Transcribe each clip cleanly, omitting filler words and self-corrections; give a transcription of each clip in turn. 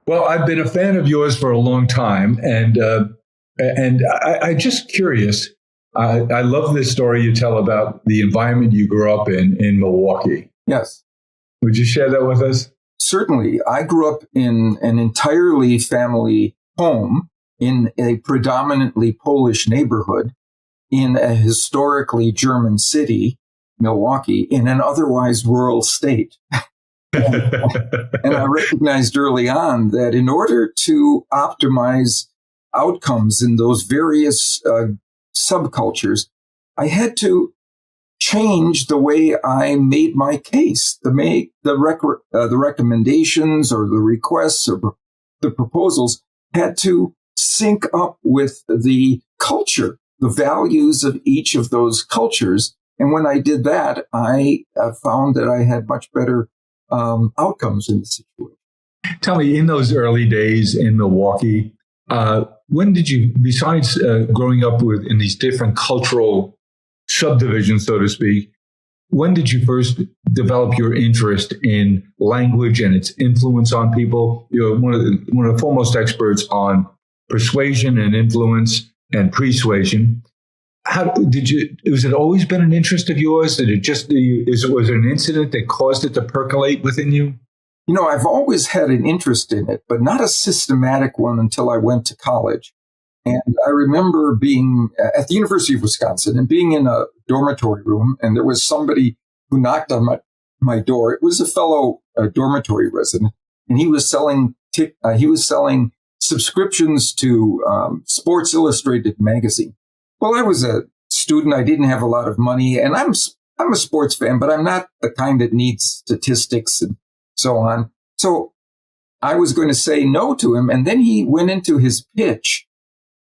Well, I've been a fan of yours for a long time, and I just curious. I love this story you tell about the environment you grew up in Milwaukee. Yes. Would you share that with us? Certainly. I grew up in an entirely family home in a predominantly Polish neighborhood in a historically German city, Milwaukee, in an otherwise rural state. And I recognized early on that in order to optimize outcomes in those various subcultures, I had to change the way I made my case. The recommendations or the requests or the proposals had to sync up with the culture, the values of each of those cultures. And when I did that, I found that I had much better outcomes in the situation. Tell me, in those early days in Milwaukee, when did you, besides growing up in these different cultural subdivisions, so to speak, when did you first develop your interest in language and its influence on people? You're one of the foremost experts on persuasion and influence and persuasion. How did you? Was it always been an interest of yours? Did it just? Was there an incident that caused it to percolate within you? You know, I've always had an interest in it, but not a systematic one until I went to college. And I remember being at the University of Wisconsin and being in a dormitory room, and there was somebody who knocked on my door. It was a fellow dormitory resident, and he was selling subscriptions to Sports Illustrated magazine. Well, I was a student. I didn't have a lot of money, and I'm a sports fan, but I'm not the kind that needs statistics and so on. So I was going to say no to him, and then he went into his pitch,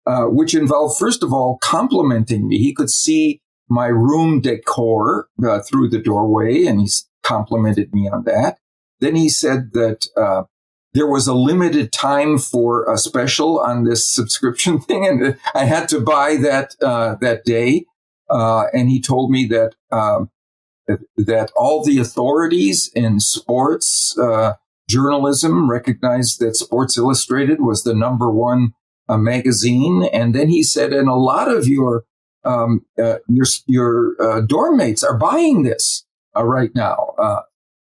which involved, first of all, complimenting me. He could see my room decor through the doorway, and he complimented me on that. Then he said that there was a limited time for a special on this subscription thing, and I had to buy that day. And he told me that all the authorities in sports journalism recognized that Sports Illustrated was the number one magazine. And then he said, and a lot of your dorm mates are buying this right now.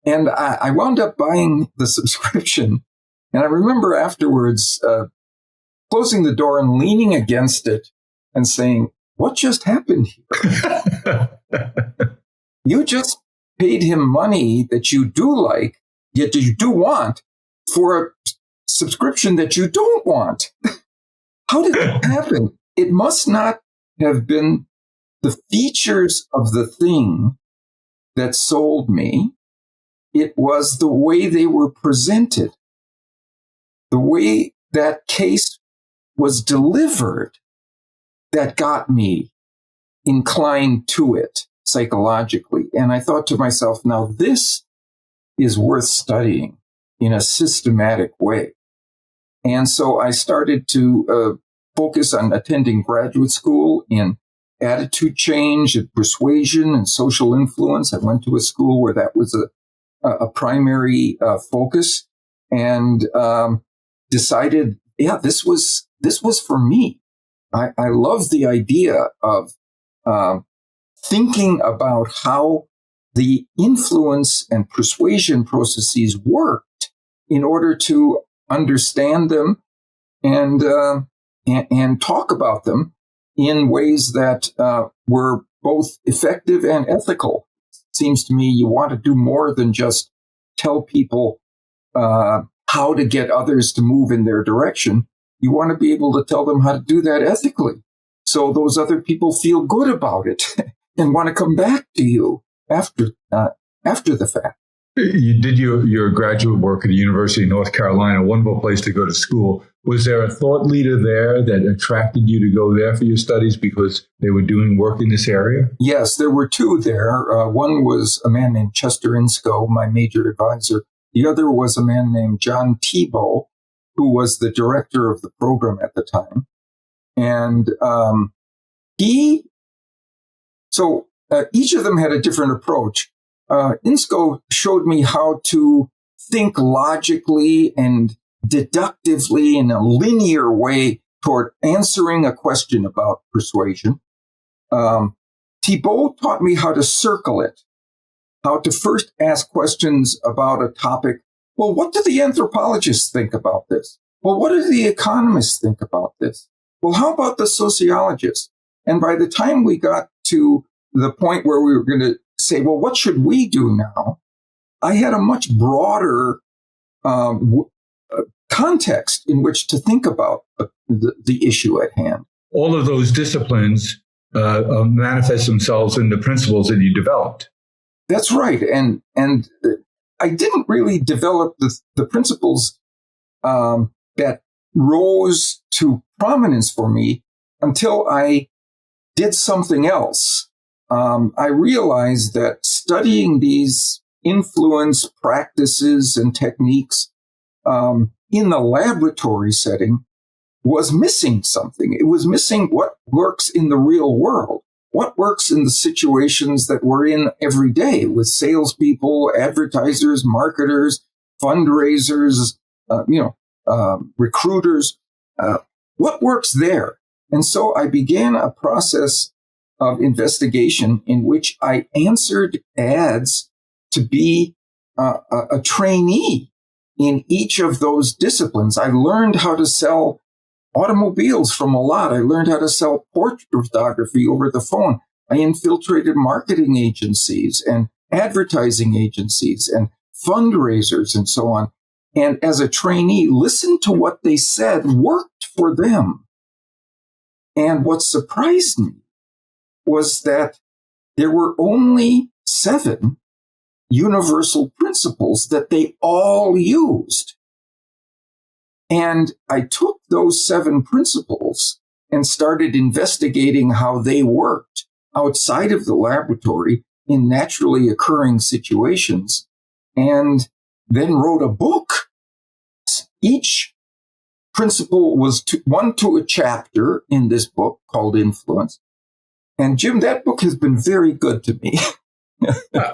And I wound up buying the subscription. And I remember afterwards closing the door and leaning against it and saying, what just happened here? You just paid him money that you do like, yet you do want, for a subscription that you don't want. How did that happen? It must not have been the features of the thing that sold me. It was the way they were presented, the way that case was delivered that got me inclined to it psychologically. And I thought to myself, now this is worth studying in a systematic way. And so I started to focus on attending graduate school in attitude change and persuasion and social influence. I went to a school where that was a primary focus, and decided, yeah, this was for me. I love the idea of thinking about how the influence and persuasion processes worked in order to understand them and talk about them in ways that were both effective and ethical. It seems to me you want to do more than just tell people how to get others to move in their direction. You want to be able to tell them how to do that ethically, so those other people feel good about it and want to come back to you after the fact. You did your graduate work at the University of North Carolina, a wonderful place to go to school. Was there a thought leader there that attracted you to go there for your studies because they were doing work in this area? Yes, there were two there. One was a man named Chester Insko, my major advisor. The other was a man named John Tebow, who was the director of the program at the time. And each of them had a different approach. Insko showed me how to think logically and deductively in a linear way toward answering a question about persuasion. Thibault taught me how to circle it, how to first ask questions about a topic. Well, what do the anthropologists think about this? Well, what do the economists think about this? Well, how about the sociologists? And by the time we got to the point where we were going to say, well, what should we do now? I had a much broader context in which to think about the issue at hand. All of those disciplines manifest themselves in the principles that you developed. That's right. And I didn't really develop the principles that rose to prominence for me until I did something else. I realized that studying these influence practices and techniques in the laboratory setting was missing something. It was missing what works in the real world, what works in the situations that we're in every day with salespeople, advertisers, marketers, fundraisers, recruiters. What works there? And so I began a process of investigation in which I answered ads to be a trainee in each of those disciplines. I learned how to sell automobiles from a lot. I learned how to sell portrait photography over the phone. I infiltrated marketing agencies and advertising agencies and fundraisers and so on. And as a trainee, listened to what they said worked for them. And what surprised me was that there were only 7 universal principles that they all used. And I took those 7 principles and started investigating how they worked outside of the laboratory in naturally occurring situations, and then wrote a book. Each principle was one to a chapter in this book called Influence. And Jim, that book has been very good to me.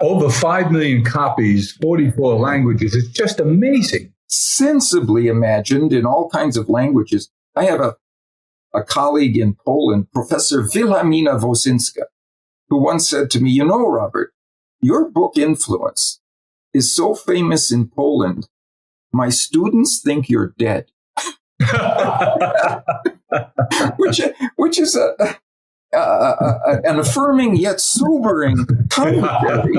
Over 5 million copies, 44 languages. It's just amazing. Sensibly imagined in all kinds of languages. I have a colleague in Poland, Professor Wilhelmina Wosinska, who once said to me, you know, Robert, your book Influence is so famous in Poland, my students think you're dead. which is an affirming yet sobering commentary.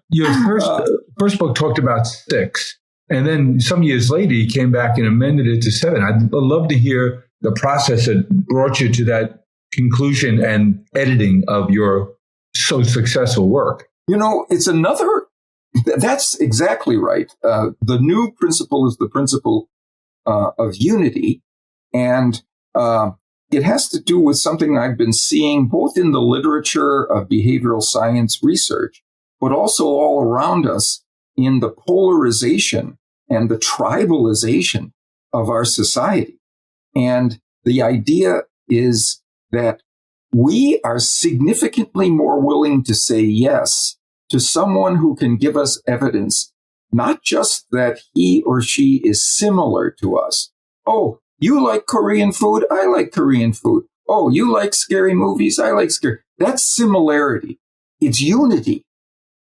Your first book talked about 6, and then some years later, you came back and amended it to 7. I'd love to hear the process that brought you to that conclusion and editing of your so successful work. You know, that's exactly right. The new principle is the principle of unity, and it has to do with something I've been seeing both in the literature of behavioral science research, but also all around us in the polarization and the tribalization of our society. And the idea is that we are significantly more willing to say yes to someone who can give us evidence, not just that he or she is similar to us. Oh, you like Korean food? I like Korean food. Oh, you like scary movies? I like scary. That's similarity. It's unity.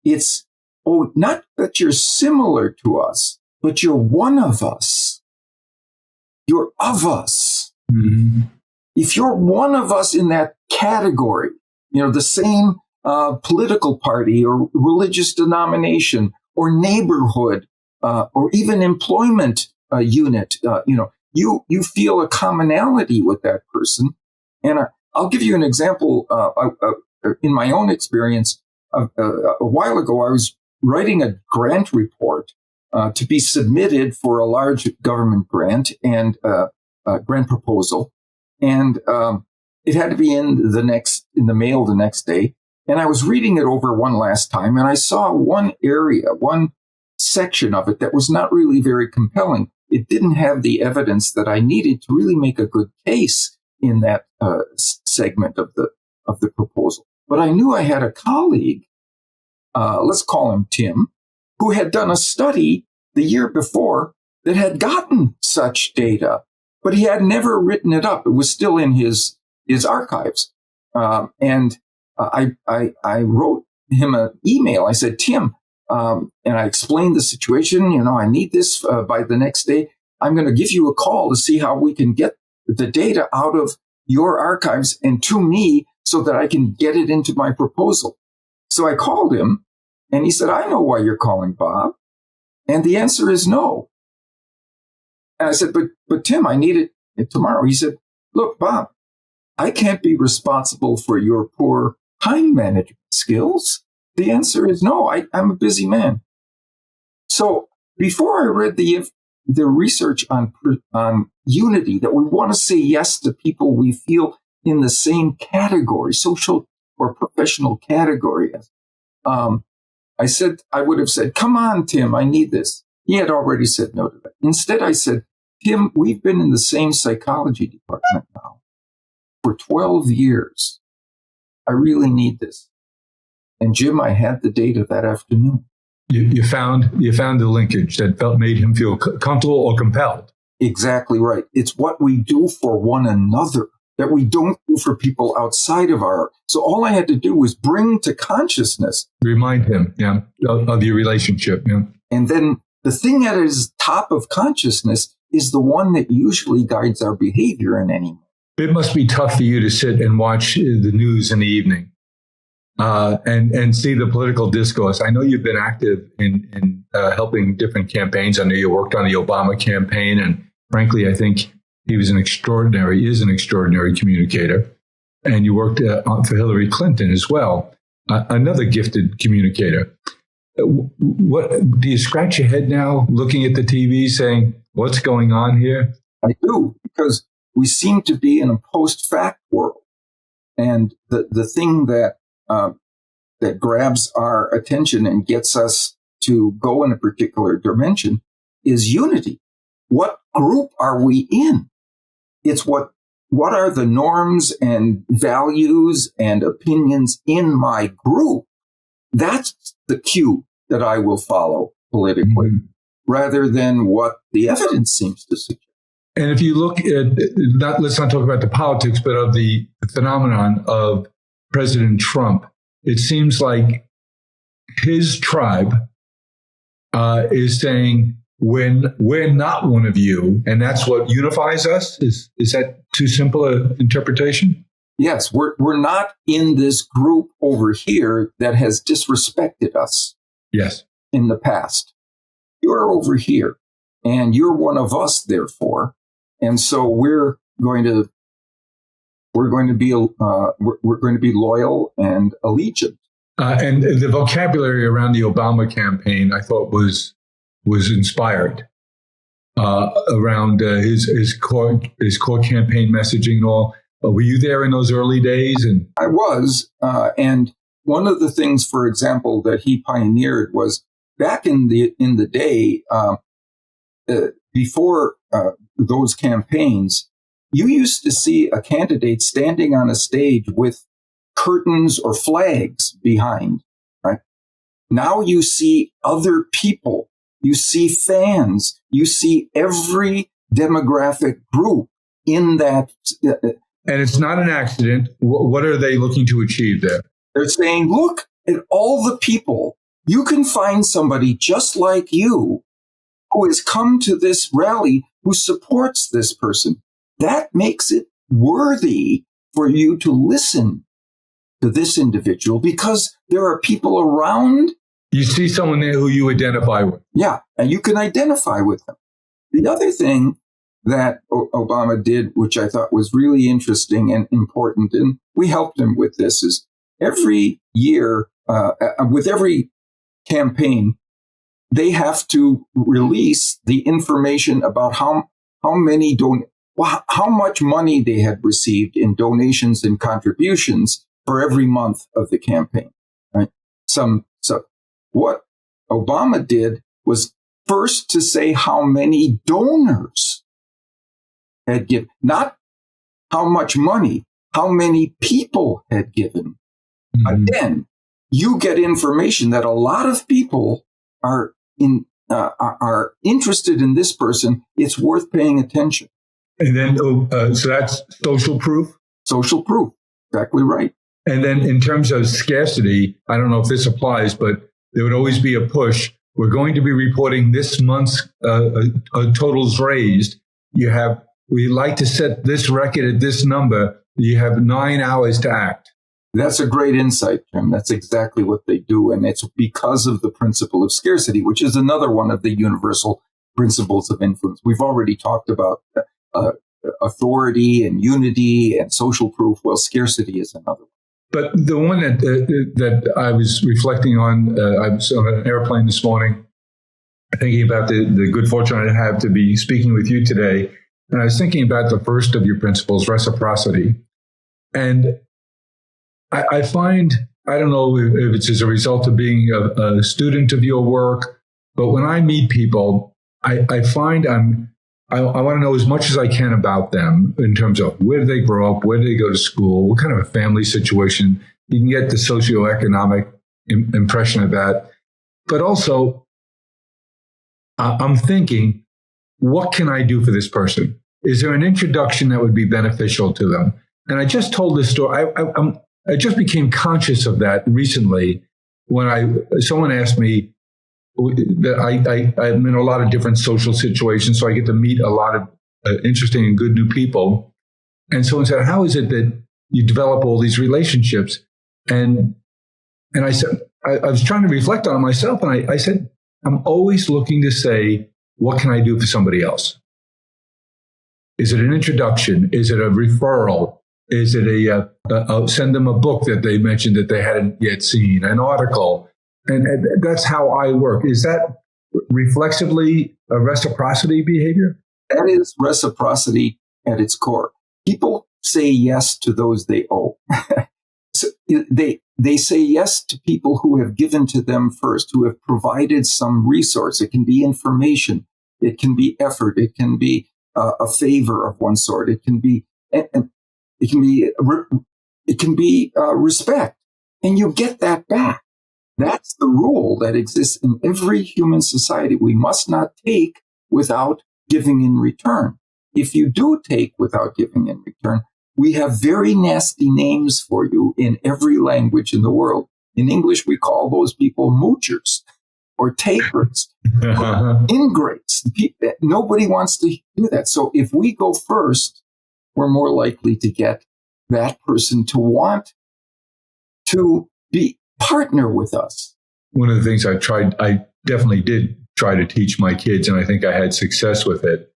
It's, not that you're similar to us, but you're one of us. You're of us. Mm-hmm. If you're one of us in that category, the same political party or religious denomination or neighborhood or even employment unit, you feel a commonality with that person. And I'll give you an example. In my own experience, a while ago, I was writing a grant report to be submitted for a large government grant and grant proposal. And it had to be in the mail the next day. And I was reading it over one last time, and I saw one section of it that was not really very compelling. It didn't have the evidence that I needed to really make a good case in that segment of the proposal. But I knew I had a colleague, let's call him Tim, who had done a study the year before that had gotten such data, but he had never written it up. It was still in his archives. And I wrote him an email. I said, Tim, and I explained the situation. I need this by the next day. I'm going to give you a call to see how we can get the data out of your archives and to me so that I can get it into my proposal. So I called him and he said, I know why you're calling, Bob. And the answer is no. And I said, but Tim, I need it tomorrow. He said, look, Bob, I can't be responsible for your poor time management skills. The answer is no. I'm a busy man. So before I read the research on unity, that we want to say yes to people we feel in the same category, social or professional category. I would have said, come on, Tim, I need this. He had already said no to that. Instead, I said, Tim, we've been in the same psychology department now for 12 years. I really need this. And Jim, I had the data that afternoon. You found the linkage that made him feel comfortable or compelled. Exactly right. It's what we do for one another that we don't do for people outside of our. So all I had to do was bring to consciousness. Remind him, of your relationship. Yeah. And then the thing that is top of consciousness is the one that usually guides our behavior in any way. It must be tough for you to sit and watch the news in the evening and see the political discourse. I know you've been active in helping different campaigns. I know you worked on the Obama campaign, and frankly, I think he is an extraordinary communicator. And you worked for Hillary Clinton as well, another gifted communicator. What do you scratch your head now looking at the TV saying, what's going on here? I do, because we seem to be in a post-fact world. And the thing that grabs our attention and gets us to go in a particular dimension is unity. What group are we in? It's what are the norms and values and opinions in my group? That's the cue that I will follow politically, rather than what the evidence seems to suggest. And if you look at, let's not talk about the politics, but of the phenomenon of President Trump, it seems like his tribe is saying, we're not one of you, and that's what unifies us. Is that too simple an interpretation? Yes, we're not in this group over here that has disrespected us. Yes, in the past. You're over here, and you're one of us, therefore, and so we're going to be loyal and allegiant. And the vocabulary around the Obama campaign, I thought was inspired around his core campaign messaging and all. Were you there in those early days? And I was, and one of the things, for example, that he pioneered was back in the day before those campaigns. You used to see a candidate standing on a stage with curtains or flags behind, right? Now you see other people, you see fans, you see every demographic group in that. And it's not an accident. What are they looking to achieve there? They're saying, look at all the people. You can find somebody just like you who has come to this rally who supports this person. That makes it worthy for you to listen to this individual because there are people around. You see someone there who you identify with. Yeah, and you can identify with them. The other thing that Obama did, which I thought was really interesting and important, and we helped him with this, is every year, with every campaign, they have to release the information about how much money they had received in donations and contributions for every month of the campaign. Right? So what Obama did was first to say how many donors had given, not how much money, how many people had given. Mm-hmm. Then you get information that a lot of people are are interested in this person, it's worth paying attention. And then, so that's social proof? Social proof. Exactly right. And then in terms of scarcity, I don't know if this applies, but there would always be a push. We're going to be reporting this month's totals raised. We like to set this record at this number. You have 9 hours to act. That's a great insight, Jim. That's exactly what they do. And it's because of the principle of scarcity, which is another one of the universal principles of influence. We've already talked about authority and unity and social proof. Well, scarcity is another one. But the one that I was reflecting on, I was on an airplane this morning, thinking about the good fortune I have to be speaking with you today. And I was thinking about the first of your principles, reciprocity. And I find, I don't know if it's as a result of being a student of your work, but when I meet people, I find I want to know as much as I can about them in terms of where did they grow up, where did they go to school, what kind of a family situation. You can get the socioeconomic impression of that. But also, I'm thinking, what can I do for this person? Is there an introduction that would be beneficial to them? And I just told this story. I just became conscious of that recently when someone asked me that I'm in a lot of different social situations, so I get to meet a lot of interesting and good new people. And someone said, "How is it that you develop all these relationships?" And I said, I was trying to reflect on it myself, and I said, I'm always looking to say, what can I do for somebody else? Is it an introduction? Is it a referral? Is it send them a book that they mentioned that they hadn't yet seen, an article? And that's how I work. Is that reflexively a reciprocity behavior? That is reciprocity at its core. People say yes to those they owe. So they say yes to people who have given to them first, who have provided some resource. It can be information. It can be effort. It can be a favor of one sort. It can be respect, and you get that back. That's the rule that exists in every human society. We must not take without giving in return. If you do take without giving in return, we have very nasty names for you in every language in the world. In English, we call those people moochers or takers, or ingrates. Nobody wants to do that. So if we go first, we're more likely to get that person to want to partner with us. One of the things I definitely did try to teach my kids, and I think I had success with it,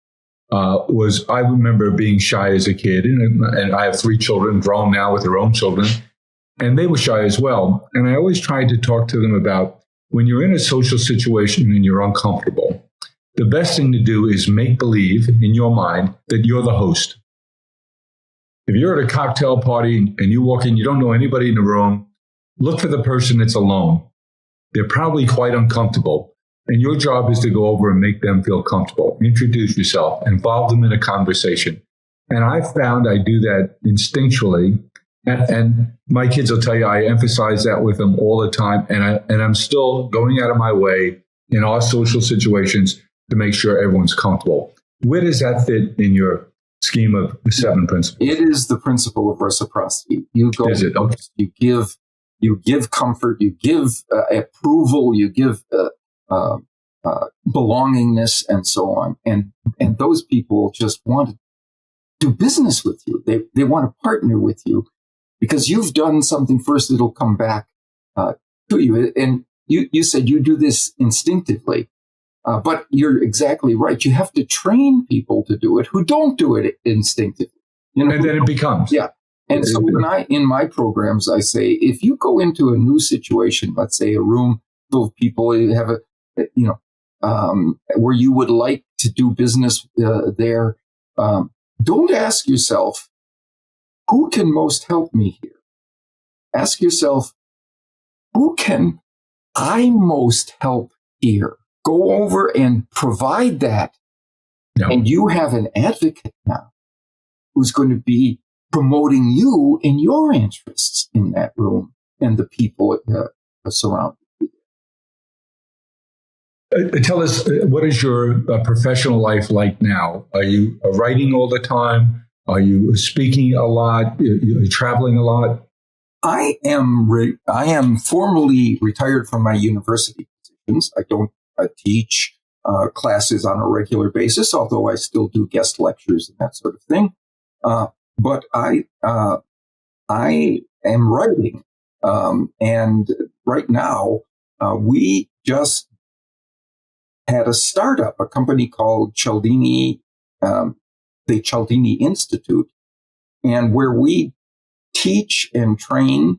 was I remember being shy as a kid, and I have 3 children grown now with their own children, and they were shy as well. And I always tried to talk to them about when you're in a social situation and you're uncomfortable, the best thing to do is make believe in your mind that you're the host. If you're at a cocktail party and you walk in, you don't know anybody in the room, look for the person that's alone. They're probably quite uncomfortable. And your job is to go over and make them feel comfortable. Introduce yourself, involve them in a conversation. And I found I do that instinctually. And my kids will tell you I emphasize that with them all the time. And I'm still going out of my way in our social situations to make sure everyone's comfortable. Where does that fit in your scheme of the 7 principles? It is the principle of reciprocity. You go, is it? Okay. You give comfort, you give approval, you give belongingness, and so on. And those people just want to do business with you. They want to partner with you because you've done something first. It'll come back to you. And you said you do this instinctively, but you're exactly right. You have to train people to do it who don't do it instinctively. And then it becomes. Yeah. And so in my programs, I say, if you go into a new situation, let's say a room full of people, you have where you would like to do business there, don't ask yourself, who can most help me here? Ask yourself, who can I most help here? Go over and provide that. No. And you have an advocate now who's going to be promoting you in your interests in that room and the people surrounding you. Tell us, what is your professional life like now? Are you writing all the time? Are you speaking a lot? Are you traveling a lot? I am formally retired from my university positions. I don't teach classes on a regular basis, although I still do guest lectures and that sort of thing. But I am writing, and right now we just had a startup, a company called Cialdini, the Cialdini Institute, and where we teach and train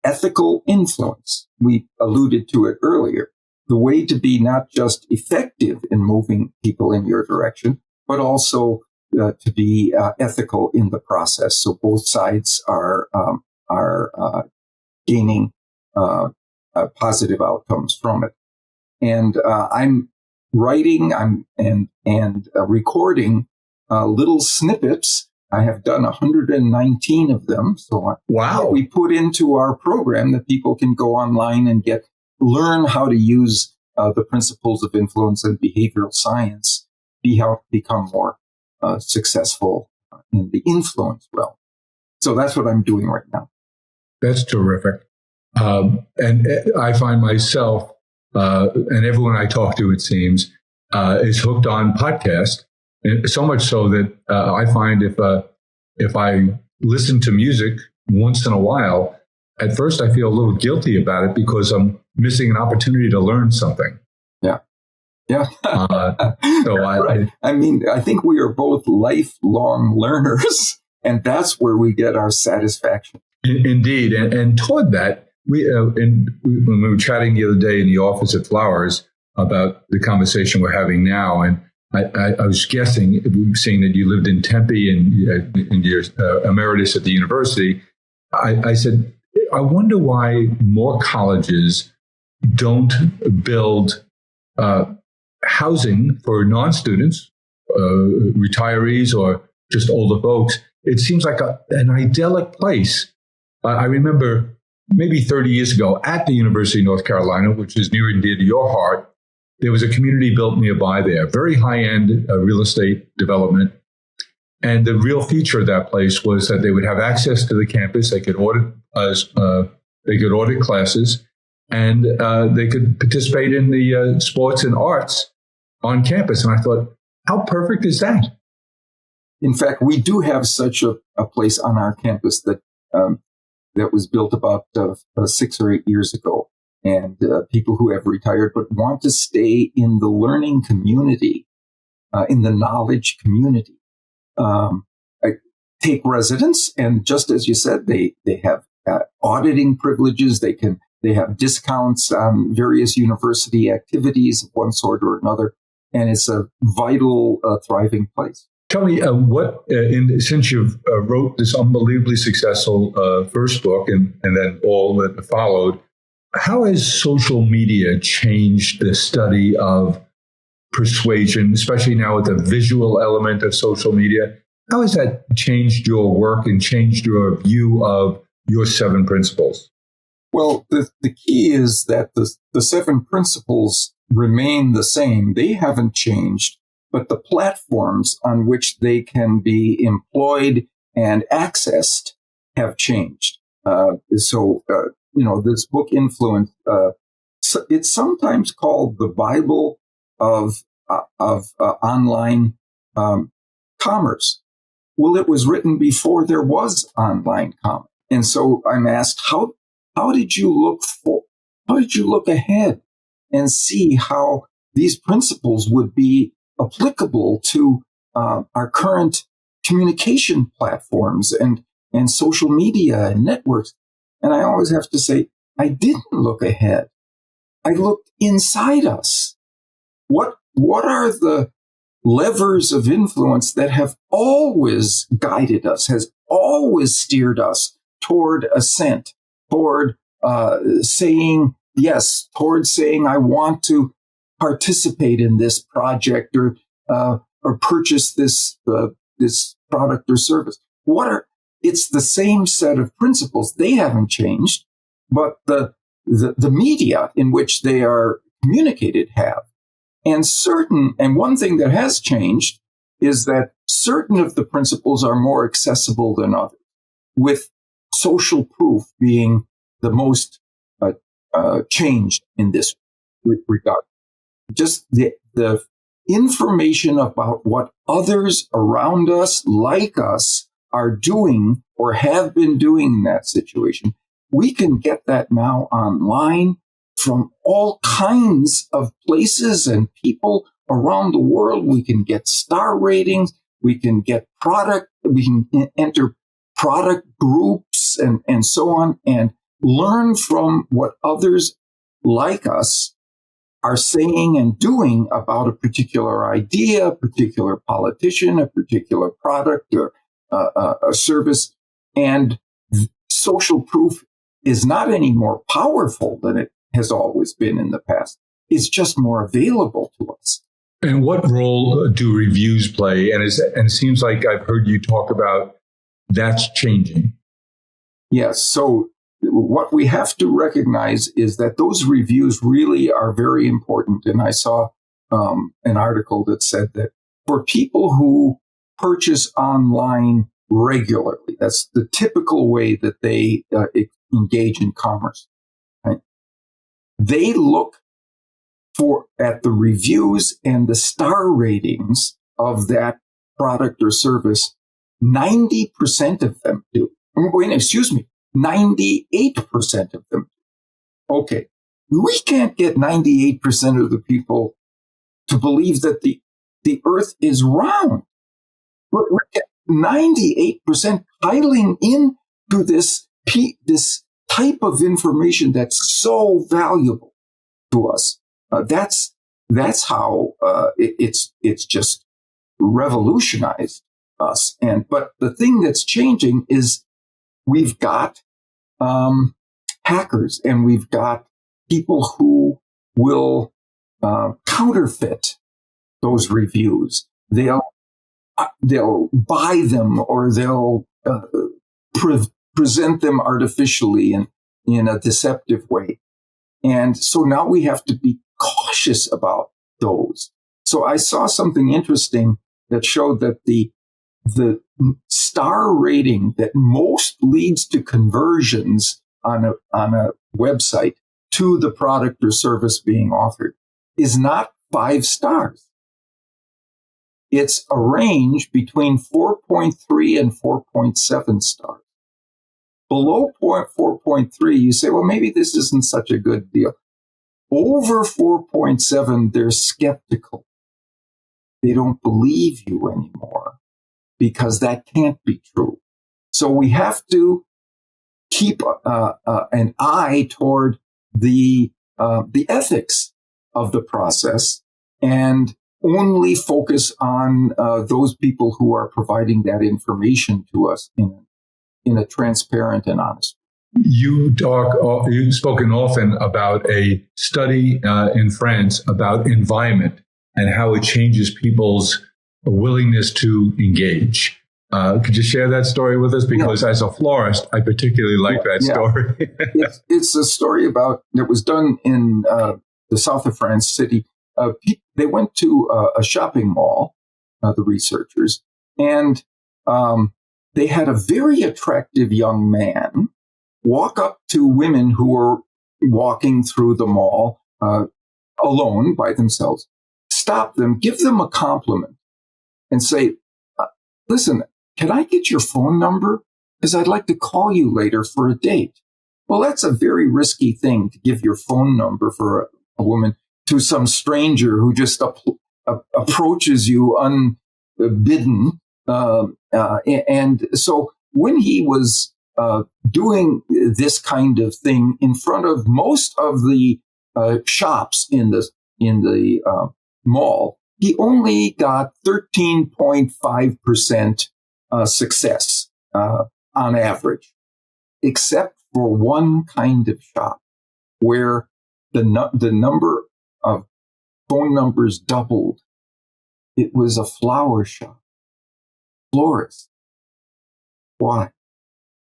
ethical influence. We alluded to it earlier. The way to be not just effective in moving people in your direction, but also to be ethical in the process. So both sides are gaining positive outcomes from it. And I'm writing, and recording little snippets. I have done 119 of them. So wow, we put into our program that people can go online and learn how to use the principles of influence and behavioral science, become more successful in the influence realm. So that's what I'm doing right now. That's terrific. And I find myself, and everyone I talk to, it seems, is hooked on podcast. And so much so that I find if I listen to music once in a while, at first I feel a little guilty about it because I'm missing an opportunity to learn something. Yeah. Yeah. So right. I think we are both lifelong learners, and that's where we get our satisfaction. Indeed. And toward that, when we were chatting the other day in the office at Flowers about the conversation we're having now, and I was guessing, seeing that you lived in Tempe and you're emeritus at the university, I said, I wonder why more colleges don't build housing for non-students, retirees, or just older folks. It seems like an idyllic place. I remember maybe 30 years ago at the University of North Carolina, which is near and dear to your heart, there was a community built nearby there, very high-end real estate development. And the real feature of that place was that they would have access to the campus. They could audit classes, and they could participate in the sports and arts on campus. And I thought, how perfect is that? In fact, we do have such a place on our campus that was built about 6 or 8 years ago. And people who have retired but want to stay in the learning community, in the knowledge community, take residence. And just as you said, they have auditing privileges. They have discounts on various university activities of one sort or another. And it's a vital, thriving place. Tell me, since you've wrote this unbelievably successful first book and then all that followed, how has social media changed the study of persuasion, especially now with the visual element of social media? How has that changed your work and changed your view of your 7 principles? Well, the key is that the 7 principles remain the same. They haven't changed, but the platforms on which they can be employed and accessed have changed. This book, Influence, it's sometimes called the Bible of online commerce. Well, it was written before there was online commerce, and so I'm asked, how did you look ahead and see how these principles would be applicable to our current communication platforms and social media and networks? And I always have to say, I didn't look ahead. I looked inside us. What are the levers of influence that have always guided us, has always steered us toward assent, toward saying yes, toward saying I want to participate in this project or purchase this product or service? It's the same set of principles. They haven't changed, but the the media in which they are communicated have. And one thing that has changed is that certain of the principles are more accessible than others, with social proof being the most changed in this regard. Just the information about what others around us, like us, are doing or have been doing in that situation, we can get that now online from all kinds of places and people around the world. We can get star ratings. We can get we can enter product groups and so on, and learn from what others like us are saying and doing about a particular idea, a particular politician, a particular product or a service. And social proof is not any more powerful than it has always been in the past. It's just more available to us. And what role do reviews play? And it seems like I've heard you talk about that's changing. Yes. So what we have to recognize is that those reviews really are very important. And I saw an article that said that for people who purchase online regularly, that's the typical way that they engage in commerce, right? They look at the reviews and the star ratings of that product or service. 90% of them do. 98% of them. Okay. We can't get 98% of the people to believe that the earth is round. But we get 98% piling into this type of information that's so valuable to us. That's how it's just revolutionized us. But the thing that's changing is we've got hackers, and we've got people who will counterfeit those reviews. They'll buy them, or they'll present them artificially in a deceptive way. And so now we have to be cautious about those. So I saw something interesting that showed that the star rating that most leads to conversions on a website to the product or service being offered is not 5 stars. It's a range between 4.3 and 4.7 stars. Below 4.3, you say, well, maybe this isn't such a good deal. Over 4.7, they're skeptical. They don't believe you anymore, because that can't be true. So we have to keep an eye toward the ethics of the process, and only focus on those people who are providing that information to us in a transparent and honest way. You've spoken often about a study in France about environment and how it changes people's willingness to engage. Could you share that story with us? Because as a florist, I particularly like that story. It's a story that was done in the south of France city. They went to a shopping mall, the researchers, and they had a very attractive young man walk up to women who were walking through the mall alone by themselves, stop them, give them a compliment, and say, listen, can I get your phone number? Because I'd like to call you later for a date. Well, that's a very risky thing, to give your phone number for a woman to some stranger who just approaches you unbidden. And so when he was doing this kind of thing in front of most of the shops in the mall, he only got 13.5% success on average, except for one kind of shop where the number of phone numbers doubled. It was a flower shop. Florist. Why?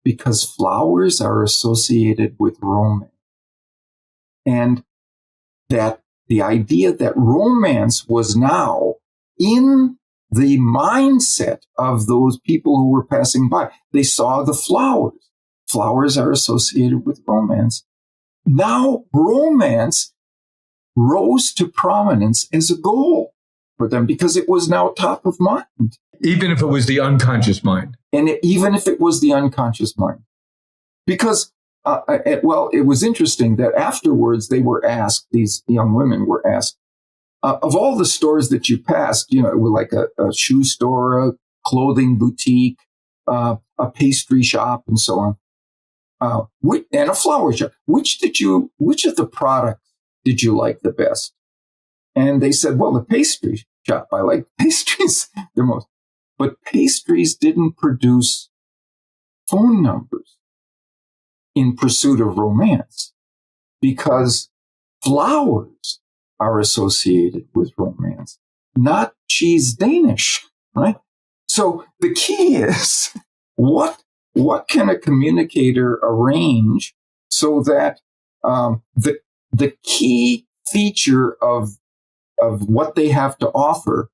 Because flowers are associated with romance. And that the idea that romance was now in the mindset of those people who were passing by. They saw the flowers. Flowers are associated with romance. Now romance rose to prominence as a goal for them because it was now top of mind. Even if it was the unconscious mind. And even if it was the unconscious mind. Because, it was interesting that afterwards they were asked, these young women were asked, of all the stores that you passed, like a shoe store, a clothing boutique, a pastry shop, and so on, and a flower shop, which of the products did you like the best? And they said, well, the pastry shop. I like pastries the most. But pastries didn't produce phone numbers in pursuit of romance because flowers are associated with romance, not cheese Danish, right? So the key is what can a communicator arrange so that the key feature of what they have to offer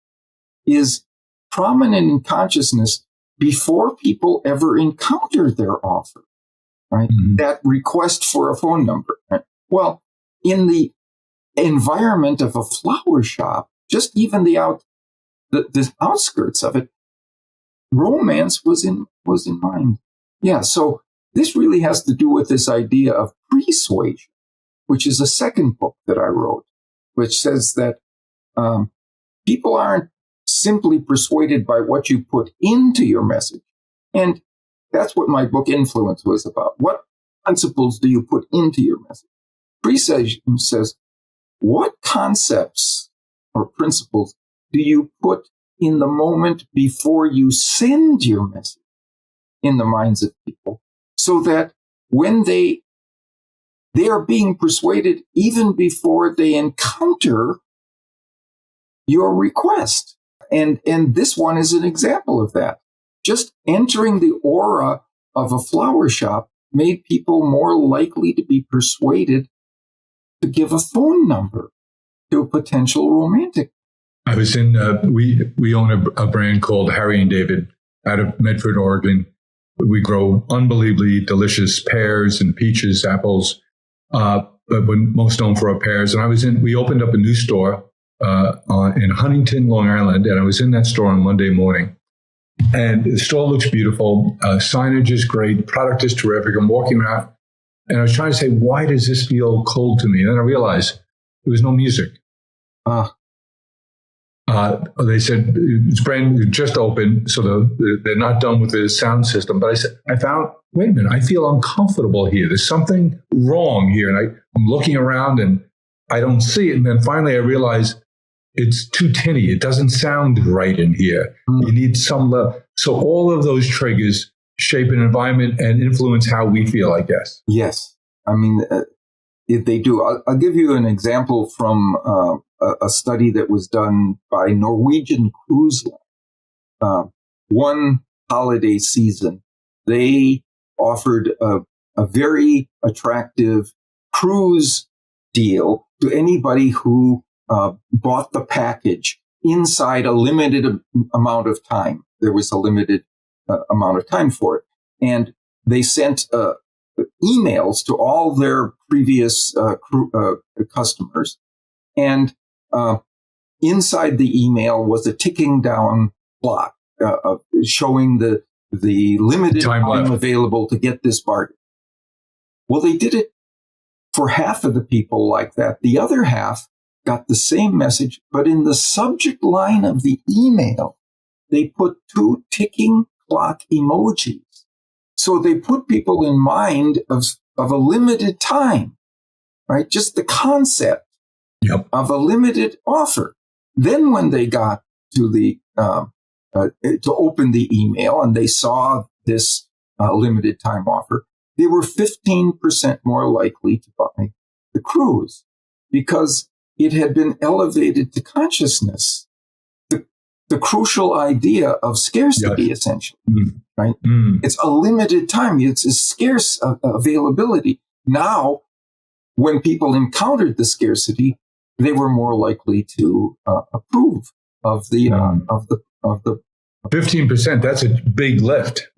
is prominent in consciousness before people ever encounter their offer, right? Mm-hmm. That request for a phone number. Right? Well, in the environment of a flower shop, just even the outskirts of it, romance was in mind. Yeah, so this really has to do with this idea of persuasion, which is a second book that I wrote, which says that people aren't simply persuaded by what you put into your message. And that's what my book Influence was about. What principles do you put into your message? Persuasion says, what concepts or principles do you put in the moment before you send your message in the minds of people so that when they are being persuaded even before they encounter your request? And this one is an example of that. Just entering the aura of a flower shop made people more likely to be persuaded to give a phone number to a potential romantic. I was in, we own a brand called Harry and David out of Medford, Oregon. We grow unbelievably delicious pears and peaches, apples, but we're most known for our pears. And we opened up a new store in Huntington, Long Island, and I was in that store on Monday morning. And the store looks beautiful. Signage is great. Product is terrific. I'm walking around, and I was trying to say, why does this feel cold to me? And then I realized there was no music. They said it's brand new, just open, so they're not done with the sound system. But I found, wait a minute, I feel uncomfortable here. There's something wrong here. And I'm looking around and I don't see it. And then finally I realized it's too tinny. It doesn't sound right in here. You need some level. So all of those triggers shape an environment and influence how we feel, I guess. Yes. I mean, they do. I'll give you an example from a study that was done by Norwegian Cruise Line. One holiday season, they offered a very attractive cruise deal to anybody who bought the package inside a limited amount of time. There was a limited amount of time for it. And they sent emails to all their previous customers. And inside the email was a ticking down clock showing the limited time available to get this bargain. Well, they did it for half of the people like that. The other half got the same message, but in the subject line of the email, they put 2 ticking clock emojis. So they put people in mind of a limited time, right? Just the concept of a limited offer. Then when they got to to open the email and they saw this limited time offer, they were 15% more likely to buy the cruise because it had been elevated to consciousness. The crucial idea of scarcity, essentially, right? It's a limited time. It's a scarce availability. Now, when people encountered the scarcity, they were more likely to approve of the 15%. That's a big lift.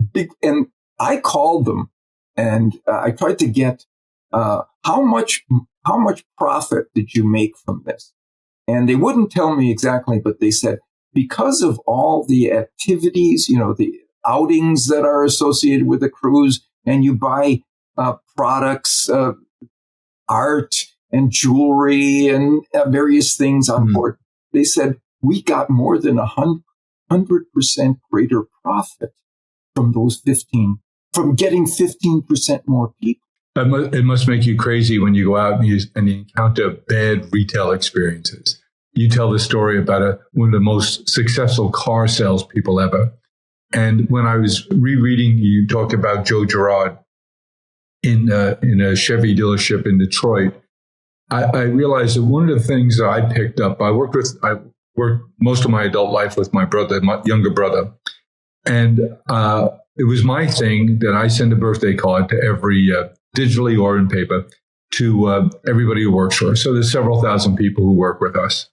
And I called them and I tried to get how much profit did you make from this? And they wouldn't tell me exactly, but they said, because of all the activities, the outings that are associated with the cruise, and you buy products, art and jewelry and various things on board, they said, we got more than 100% greater profit from from getting 15% more people. It must make you crazy when you go out and you encounter bad retail experiences. You tell the story about one of the most successful car salespeople ever. And when I was rereading, you talk about Joe Girard in a Chevy dealership in Detroit. I realized that one of the things that I picked up, I worked most of my adult life with my brother, my younger brother. And it was my thing that I send a birthday card to every digitally or in paper to everybody who works for us. So there's several thousand people who work with us.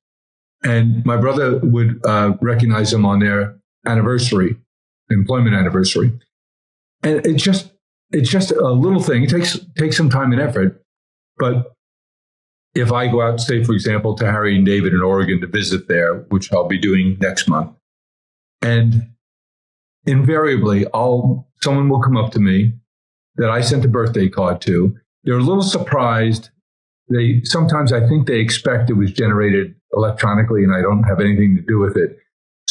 And my brother would recognize them on their anniversary, employment anniversary. And it's just a little thing. It takes some time and effort. But if I go out, say, for example, to Harry and David in Oregon to visit there, which I'll be doing next month, and invariably someone will come up to me that I sent a birthday card to. They're a little surprised. Sometimes I think they expect it was generated electronically and I don't have anything to do with it.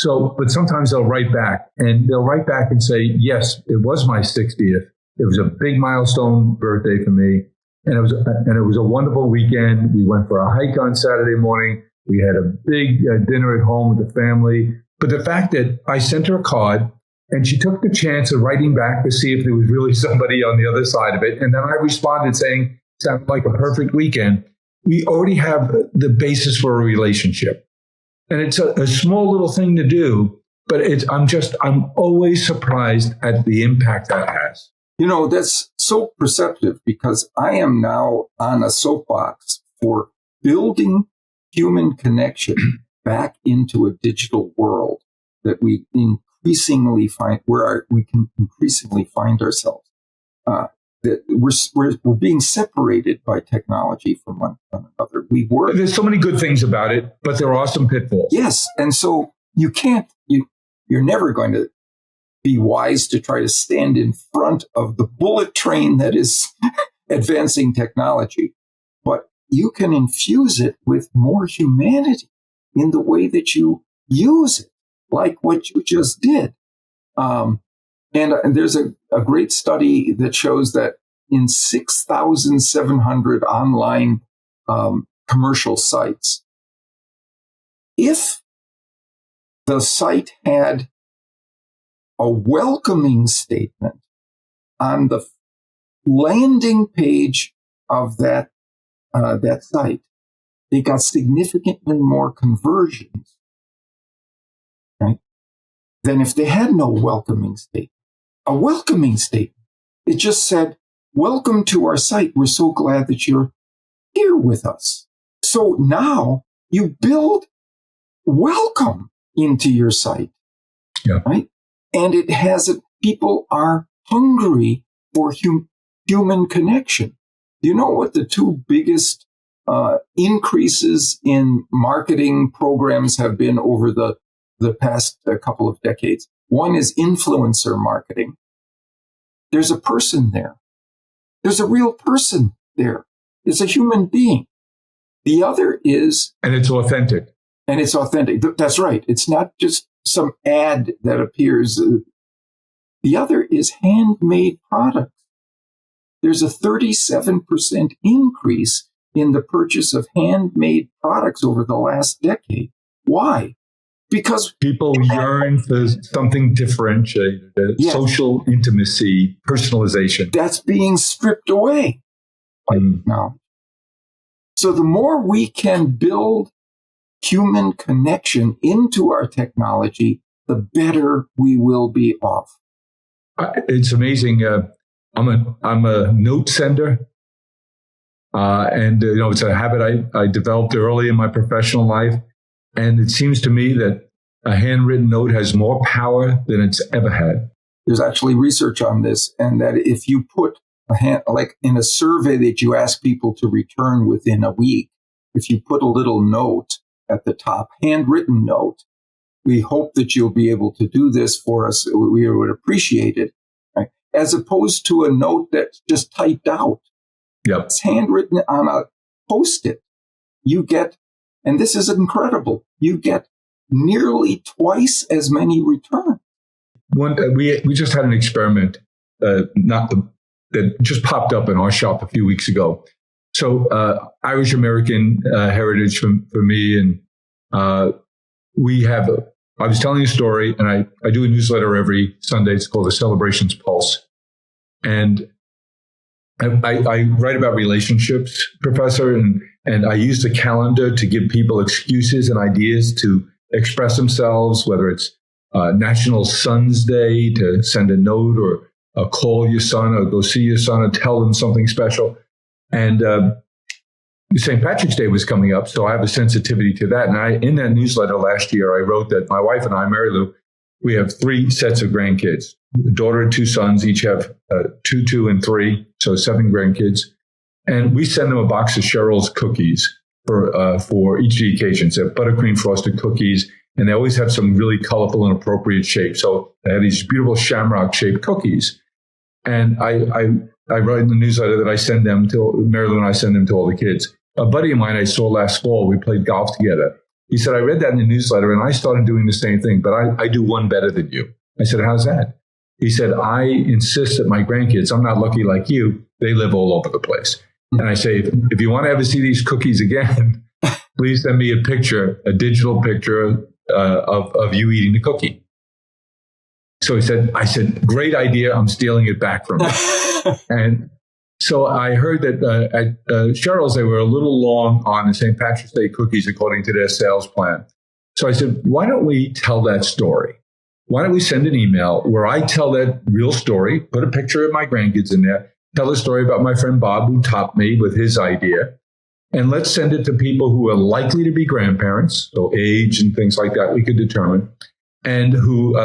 But sometimes they'll write back and say, yes, it was my 60th. It was a big milestone birthday for me. And it was a wonderful weekend. We went for a hike on Saturday morning. We had a big dinner at home with the family. But the fact that I sent her a card and she took the chance of writing back to see if there was really somebody on the other side of it. And then I responded saying, sounded like a perfect weekend. We already have the basis for a relationship. And it's a small little thing to do, but I'm always surprised at the impact that has. That's so perceptive because I am now on a soapbox for building human connection back into a digital world that we increasingly find we can increasingly find ourselves. That we're being separated by technology from one another. There's so many good things about it, but there are some pitfalls. Yes, and so you're never going to be wise to try to stand in front of the bullet train that is advancing technology, but you can infuse it with more humanity in the way that you use it, like what you just did. And there's a great study that shows that in 6,700 online commercial sites, if the site had a welcoming statement on the landing page of that site, they got significantly more conversions, right, than if they had no welcoming statement. A welcoming statement. It just said, welcome to our site. We're so glad that you're here with us. So now you build welcome into your site, right? And people are hungry for human connection. Do you know what the two biggest increases in marketing programs have been over the past couple of decades? One is influencer marketing. There's a person there. There's a real person there. It's a human being. The other is... And it's authentic. That's right. It's not just some ad that appears. The other is handmade products. There's a 37% increase in the purchase of handmade products over the last decade. Why? Because people yearn for something differentiated, social intimacy, personalization. That's being stripped away now. So the more we can build human connection into our technology, the better we will be off. It's amazing. I'm a note sender. It's a habit I developed early in my professional life. And it seems to me that a handwritten note has more power than it's ever had. There's actually research on this, and that if you put like in a survey that you ask people to return within a week, if you put a little note at the top, handwritten note, we hope that you'll be able to do this for us. We would appreciate it, right? As opposed to a note that's just typed out. Yep. It's handwritten on a Post-it. You get, and this is incredible, you get nearly twice as many returns. We just had an experiment, that just popped up in our shop a few weeks ago. So Irish American heritage for me, and I was telling a story, and I do a newsletter every Sunday. It's called the Celebrations Pulse, and I write about relationships, Professor, and I use the calendar to give people excuses and ideas to express themselves, whether it's National Sons Day to send a note or call your son or go see your son or tell them something special. And St. Patrick's Day was coming up, so I have a sensitivity to that. And in that newsletter last year, I wrote that my wife and I, Mary Lou, we have 3 sets of grandkids, a daughter and 2 sons, each have 2, and 3, so 7 grandkids. And we send them a box of Cheryl's cookies for each of the occasions. They have buttercream frosted cookies, and they always have some really colorful and appropriate shapes. So they have these beautiful shamrock-shaped cookies. And I write in the newsletter that I send them to, Mary Lou and I send them to all the kids. A buddy of mine I saw last fall, we played golf together. He said, I read that in the newsletter and I started doing the same thing, but I do one better than you. I said, how's that? He said, I insist that my grandkids, I'm not lucky like you, they live all over the place. And I say, if you want to ever see these cookies again, please send me a digital picture of you eating the cookie. So I said, great idea. I'm stealing it back from you. And so I heard that at Cheryl's, they were a little long on the St. Patrick's Day cookies according to their sales plan. So I said, why don't we tell that story? Why don't we send an email where I tell that real story, put a picture of my grandkids in there, tell a story about my friend Bob who topped me with his idea, and let's send it to people who are likely to be grandparents, so age and things like that we could determine, and who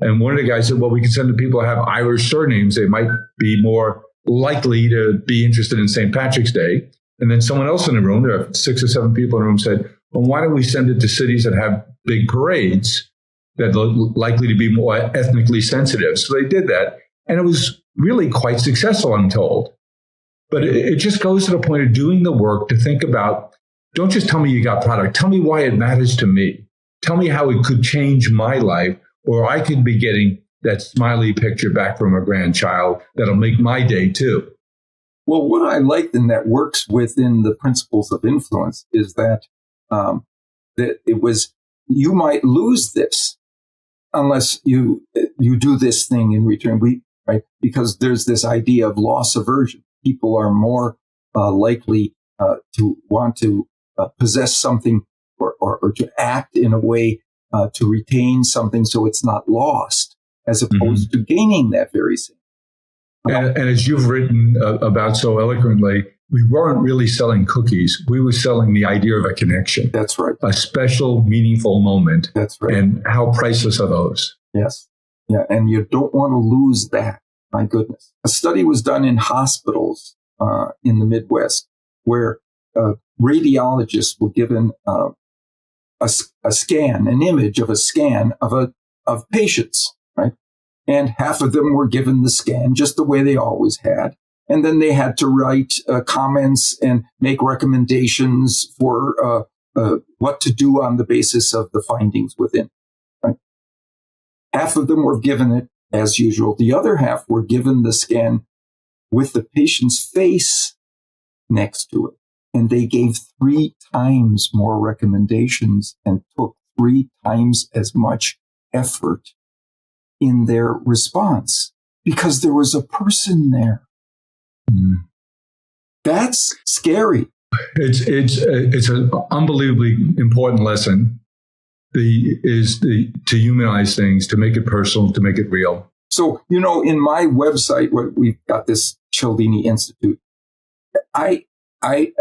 and one of the guys said, well, we can send to people who have Irish surnames. They might be more likely to be interested in St. Patrick's Day. And then someone else in the room, there are 6 or 7 people in the room, said, well, why don't we send it to cities that have big parades that are likely to be more ethnically sensitive? So they did that. And it was really quite successful, I'm told. But it just goes to the point of doing the work to think about, don't just tell me you got product. Tell me why it matters to me. Tell me how it could change my life, or I could be getting that smiley picture back from a grandchild that'll make my day too. Well, what I like and that works within the principles of influence is that you might lose this unless you do this thing in return. Right? Because there's this idea of loss aversion. People are more likely to want to possess something or to act in a way to retain something so it's not lost, as opposed to gaining that very thing. And as you've written about so eloquently, we weren't really selling cookies. We were selling the idea of a connection. That's right. A special, meaningful moment. That's right. And how priceless are those? Yes. Yeah. And you don't want to lose that. My goodness. A study was done in hospitals in the Midwest where radiologists were given a scan, an image of a scan of patients, right? And half of them were given the scan just the way they always had. And then they had to write comments and make recommendations for what to do on the basis of the findings within. Right? Half of them were given it as usual. The other half were given the scan with the patient's face next to it. And they gave 3 times more recommendations and took 3 times as much effort in their response because there was a person there. Mm. That's scary. It's an unbelievably important lesson. To humanize things, to make it personal, to make it real. So, in my website, we've got this Cialdini Institute. I I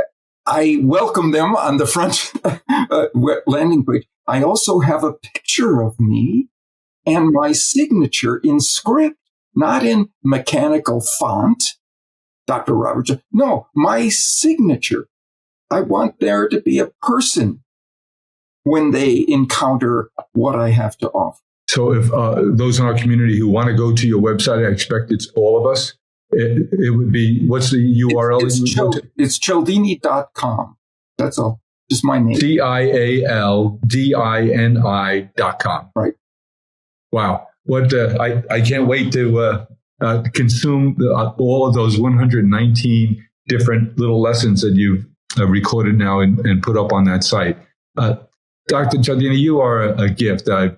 welcome them on the front landing page. I also have a picture of me and my signature in script, not in mechanical font, Dr. Roberts. No, my signature. I want there to be a person when they encounter what I have to offer. So if those in our community who want to go to your website, I expect it's all of us. It would be, what's the URL? It's Cialdini.com. That's all. Just my name. Cialdini.com. Right. Wow. What I can't wait to consume all of those 119 different little lessons that you've recorded now and put up on that site. Dr. Cialdini, you are a gift. I'm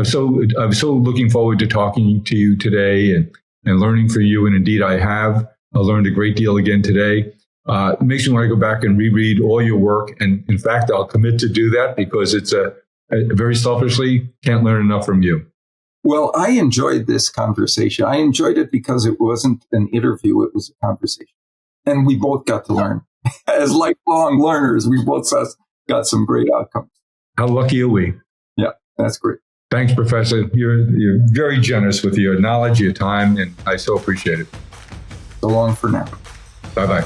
so looking forward to talking to you today and learning from you. And indeed, I have learned a great deal again today. It makes me want to go back and reread all your work. And in fact, I'll commit to do that because it's very selfishly, can't learn enough from you. Well, I enjoyed this conversation. I enjoyed it because it wasn't an interview. It was a conversation. And we both got to learn. As lifelong learners, we both got some great outcomes. How lucky are we? Yeah, that's great. Thanks, Professor. You're very generous with your knowledge, your time, and I so appreciate it. So long for now. Bye-bye.